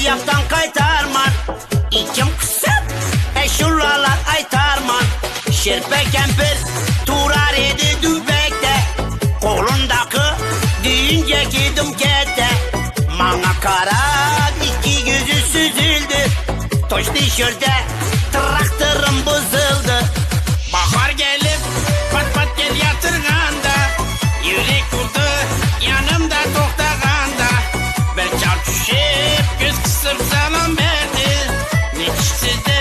yaptan kaytarman. İçim kısıp eşurlarla aytarman. Şirpe kempir turar edi dübekte. Kolundaki deyince gidim kete. Mana kara iki gözü süzüldü. Toş tişörte traktörüm bozuldu. Bahar gelip pat pat gel yatırganda. Yürek vurdu yanımda toktaganda. Bir çarp düşüp göz kısıp selam verdi. Ne kişisi de